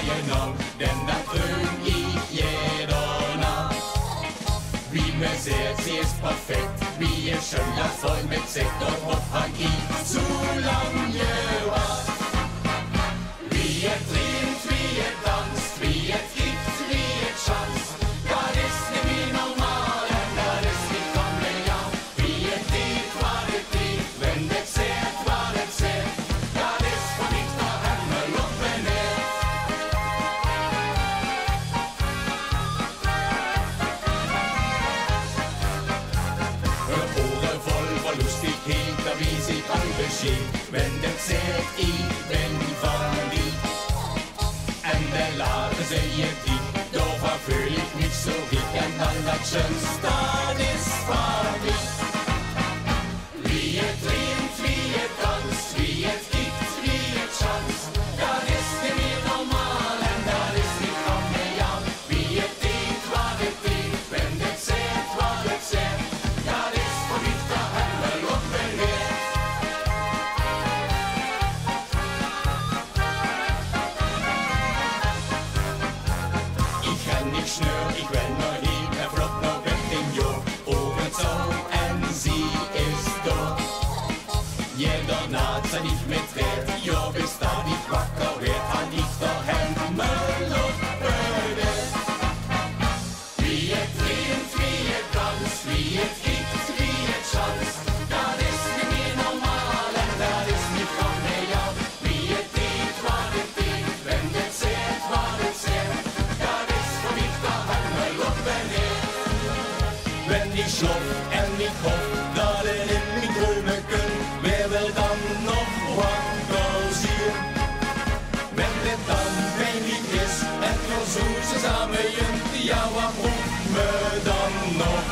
genau, denn da trüg ich jeder nach. Wie mir seht, sie ist perfekt, wie ihr Schöner voll mit Sekt und Hoffhagie zu lang gewacht. Wie ihr trinkt, wie ihr tanzt, wie ihr kickt, wie ihr schanzt, das ist nicht wie normal, das ist nicht familiar. Wie ihr tut, was ihr tut, wenn ihr seht, was ihr seht, das ist von nicht der Himmel und wenn ihr. Eure voll Lustigkeit, wie sie angeschieht, wenn der seht, ich bin verliebt. En der Lade säger dit, då förfölj ich mich so wie ein allerschönst, das ist verliebt. Wie ihr trinkt, wie ihr tanzt, wie ihr kickt, wie ihr schanzt, das ist nicht wie normal, das ist nicht familiar. Wie ihr tut, was ihr tut, wenn ihr seht, was ihr seht, das ist von nicht der Himmel und wenn ihr. Ich renn nicht schnür, ich will nur hin, flott noch weg im Jahr. Oben so, sie ist da. Jeder naht sei nicht mit Red, ja bis da nicht wacker wird, han ich der Himmel und Höhe. Wie ihr trinkt, wie ihr tanzt, wie ihr kickt, wie ihr schanzt, das ist nicht wie normal, das ist nicht familiar. Wie ihr tut, was ihr tut, wenn ihr seht, was ihr seht, das ist von nicht der Himmel und wenn ihr. Wenn ich schlaff, ich hoff, da den in mich träumen können, wer will dann noch engagieren? Wenn det dann wenig ist, etwas so zusammen, ja, warum wir dann noch